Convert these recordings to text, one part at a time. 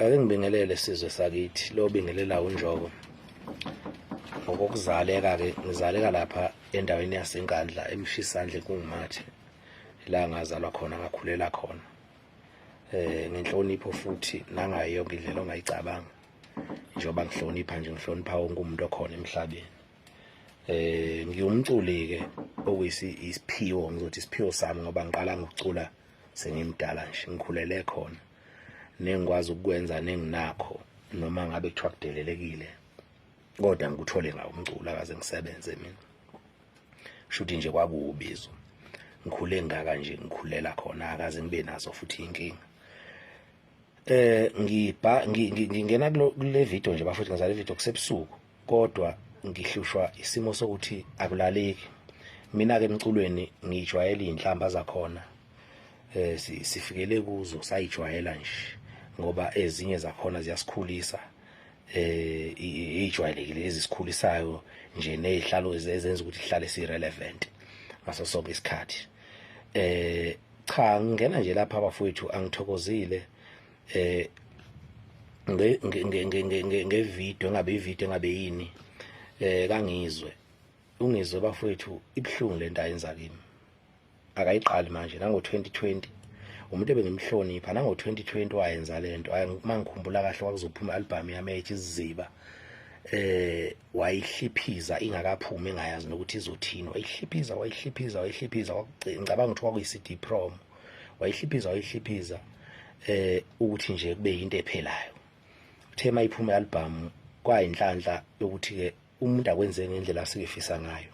Ake ngibingelele sizwe sakithi lo bingelela uNjoko. Ngokuzaleka-ke ngizaleka lapha endaweni yaseNkandla eMshisandle kungumathe la ngazalwa khona ngakhulela khona. Ngenhlonipho futhi nangayo yonke indlela ongayicabanga njengoba ngihlonipha nje ngihlonipha wonke umuntu okhona emhlabeni. Ngiyumculi-ke okuyisiphiwo ngizothi isiphiwo sami ngoba ngiqala ngokucula sengimdala nje ngikhulele khona. Nengikwazi ukwenza nenginakho noma ngabe kuthiwa kudelelekile kodwa ngikuthole ngawo umculo akaze ngisebenze mina. Shuthi nje kwakuwubizo ngikhule ngaka nje ngikhulela khona akaze ngibe nazo futhi inkinga. Ngingena kule video nje bafuthi ngizale video kusebusuku kodwa ngihlushwa isimo sokuthi akulaleki. Mina-ke emculweni ngijwayele inhlamba zakhona sifikele kuzo sayijwayela nje ngoba ezinye zakhona ziyasikhulisa ijwayelekile ezisikhulisayo nje nezihlalo ezenza ukuthi ihlale si-relevant ngaso sonke isikhathi. Cha ngingena nje lapha bafowethu angithokozile ngevideo ngabe ivideo ngabe yini kangizwe ungizwe bafowethu ibhlungu lento ayenza kimi akayiqali manje nango-2020 umuntu ebengimhlonipha nango-2020 wayenza lento mangikhumbula kahle kwakuzophuma i-album yami ethi Isiziba wayihlipiza ingakaphumi engayazi nokuthi izothini wayihlipiza ngicabanga ukuthi kwakuyi-CD promo wayihlipiza ukuthi nje kube yinto ephelayo. Uthe mayiphuma i-album kwayinhlanhla yokuthi-ke umuntu akwenze ngendlela asikefisa ngayo.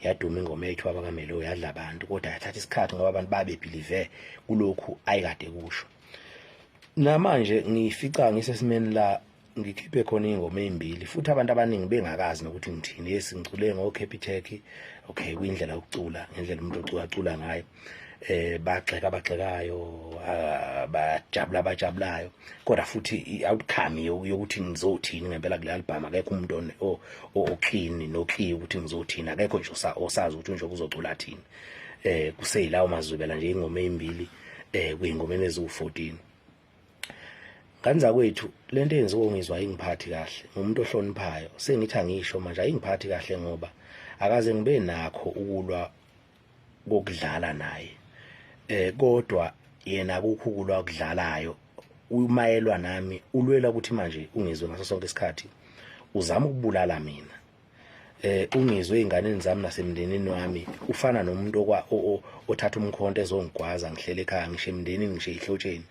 Yaduma ingoma yethu abakamelo yadla abantu kodwa yathatha isikhathi ngoba abantu babebelieve kulokhu ayikade kusho. Namanje ngifica ngisesimeni la ngikhiphe khona ingoma ezimbili futhi abantu abaningi bengakazi nokuthi ngithini. Yes ngicule ngoCapitec okay kuyindlela yokucula ngendlela umuntu ocula ngayo. Bagxekayo bajabulayo kodwa futhi i-outcome yokuthi ngizothini ngempela kule album akekho umuntu oclean noclear ukuthi ngizothini akekho nje osazi ukuthi nje uzocula thini. Kuseyilawo mazwibela nje ingoma ezimbili kuyingomeni eziwu-14. Kanza kwethu lento yenziwa ngizwa ingiphathi kahle ngumuntu ohloniphayo sengithi angisho manje ayingiphathi kahle ngoba akaze ngibe nakho ukulwa kokudlala naye. Kodwa yena akukho ukulwa kudlalayo umayelwa nami ulwela ukuthi manje ungizwe ngaso sonke isikhathi uzama ukubulala mina. Ungizwe einganeni zami nasemndenini wami ufana nomuntu othatha umkhonto ezongigwaza ngihlele ekhaya ngisho emndenini ngisho ihlotsheni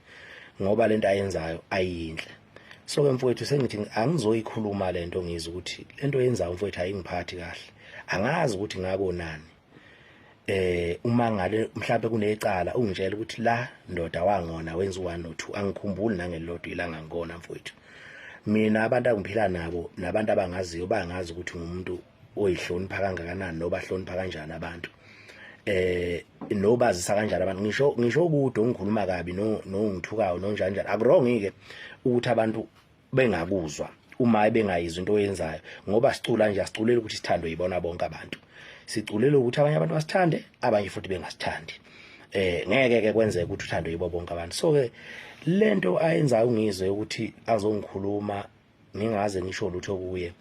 ngoba lento ayenzayo ayinhle. So ke mfowethu sengithi angizoyikhuluma lento ngizwe ukuthi lento yenzayo mfowethu ayingiphathi kahle. Angazi ukuthi ngabonani. Uma ngale mhlawumbe kunecala ungitshela ukuthi la ndoda wangona wenza u1 no2 angikhumbuli nangelodwa ilanga ngikona mfowethu. Mina abantu angiphila nabo nabantu abangaziyo bangazi ukuthi ngumuntu oyihlonipha kangakanani noba hlonipha kanjani abantu. Nobazisa kanjani abantu ngisho ukuthi ongikhuluma kabi nongithukayo nonjanjani akurongi-ke ukuthi abantu bengakuzwa uma bengayizwa into oyenzayo ngoba sicula nje asiculeli ukuthi sithandwe yibona bonke abantu. Siculele ukuthi abanye abantu basithande abanye futhi bengasithandi. Ngeke-ke kwenzeke ukuthi uthandwe yibo bonke abantu. So ke lento ayenzayo ungizwe ukuthi azongikhuluma ngingaze ngisho lutho kuye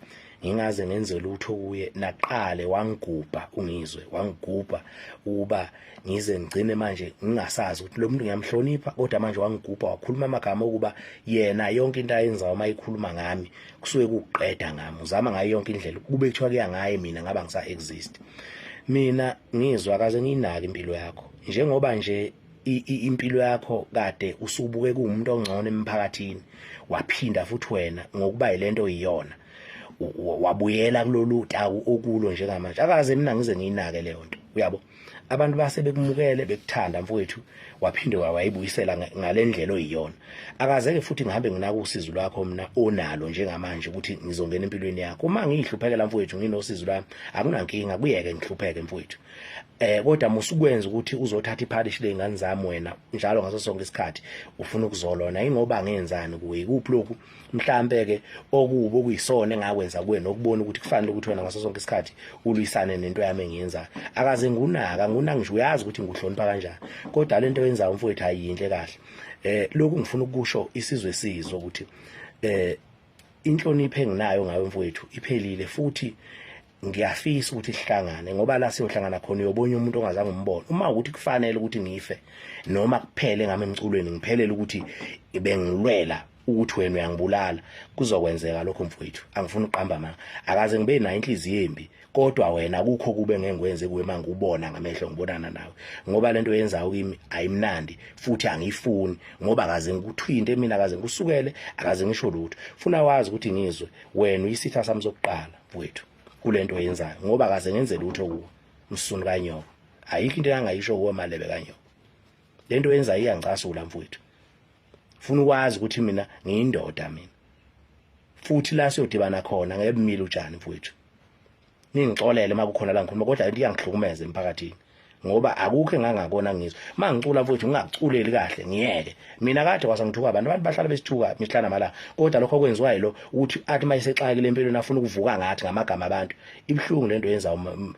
ngingaze ngenze lutho kuye naqale wangigubha ungizwe wangigubha uba ngize ngigcine manje ngingasazi ukuthi lo muntu ngiyamhlonipha kodwa manje wangigubha wakhuluma amagama okuba yena yonke into ayenzayo mayikhuluma ngami kusuke kuqeda ngami uzama ngayo yonke indlela kube kuthiwa kuya ngaye mina ngaba ngisa exist. Mina ngizwa akaze ngiyinaka impilo yakho njengoba nje impilo yakho kade usubuke kuumuntu ongcono emphakathini waphinda futhi wena ngokuba yilento iyona wabuyela kulolu taku okulo njengamanje akaze mina ngize ngiyinake leyo nto uyabo. Abantu base bekumukele bekuthanda mfowethu waphinde wayibuyisela ngalendlela oyiyona. Akazeke futhi ngihambe nginaka usizo lwakho mina onalo njengamanje ukuthi ngizongena empilweni yakho. Uma ngihluphekela mfowethu nginosizo lwami akunankinga kuyeke ngihlupheke mfowethu. Kodwa musukwenza ukuthi uzothatha iphalishi lezingane zami wena njalo ngaso sonke isikhathi ufuna ukuzolona ingoba ngenzani kuwe kuphi lokhu mhlambe ke okubo okuyisona engakwenza kuwe nokubona ukuthi kufanele ukuthi wena ngaso sonke isikhathi ulwisane nento yami engiyenza. Akaze ngunaka ngisho uyazi ukuthi ngihlonipha kanjani kodwa lento yenzayo mfowethu ayinhle kahle. lokhu ngifuna ukusho isizwe sizwe ukuthi inhlonipho enginayo ngawe mfowethu iphelile, futhi ngiyafisa ukuthi sihlangane, ngoba la siyohlangana khona uyobona umuntu ongazange umbone. Uma ukuthi kufanele ukuthi ngife noma kuphele ngami emculweni, ngiphelele ukuthi bengilwela ukuthi wena uyangibulala, kuzokwenzeka lokho mfowethu. Angifuni uqamba manga, akaze ngibe nayo inhliziyo embi, kodwa wena akukho kube ngengikwenze kuwe manje ubona ngamehlo ngibonana nawe, ngoba lento yenzayo kimi ayimnandi futhi angiyifuni, ngoba akaze ngikuthwinte mina, akaze ngikusukele, akaze ngisho lutho. Funa wazi ukuthi ngizwe wena uyisitha sami sokuqala mfowethu kulento yenzayo, ngoba akaze ngenze lutho kuwe msunu kanyoka. Ayikho into engangayisho kuwe Malebe kanyoka. Lento yenzayo iyangicasula mfowethu. Funa ukwazi ukuthi mina ngiyindoda mina, futhi la siyodibana khona ngebumile utshani mfowethu. Ningixolele makukhona la ngikhuluma, kodwa into iyangihlukumeza emphakathini, ngoba akukho engangakona ngizwe. Mangicula mfowethu ngingakuculeli kahle ngiyeke. Mina kade kwasangithuka abantu bahlala besithuka mihla namalanga, kodwa lokho kwenziwa yilo ukuthi athi mayesexakile empilweni afuna ukuvuka ngathi ngamagama abantu. Ibhlungu lento yenzayo,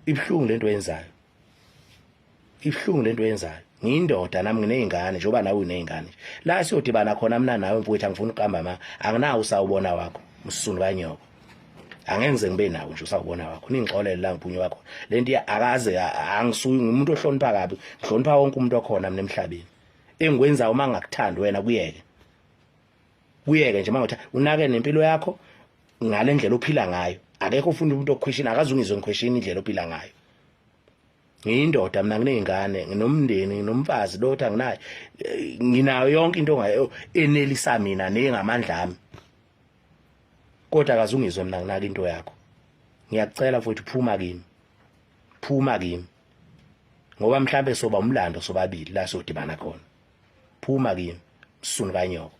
ibhlungu lento yenzayo, ibhlungu lento yenzayo. Ngiyindoda nami nginezingane njengoba nawe unezingane. La siyodibana khona mina nawe mfowethu, angifuni uqamba ma, anginawo usawubona wakho msunu kanyoka. Angenze ngibe nawo nje usawubona wakho. Ningixolele la ngiphunywa wakho. Lento akaze angisuyi umuntu ohlonipha kabi, ngihlonipha wonke umuntu okhona mina emhlabeni. Engikwenzayo uma ngakuthanda wena kuyeke. Kuyeke nje manje unake nempilo yakho ngale ndlela ophila ngayo. Akekho ufuna umuntu okuquestion, akaze ungizwe ngiquestion indlela ophila ngayo. Ngiyindoda mina, nginezingane, nginomndeni, nginomfazi lotha anginayo. Nginayo yonke into ngayo enelisa mina nengamandla ami. Kodwa akaze ungizwe mina nginaka into yakho. Ngiyakucela futhi phuma kimi. Phuma kimi. Ngoba mhlambe soba umlando sobabili la sodibana khona. Phuma kimi msunu kanyoka.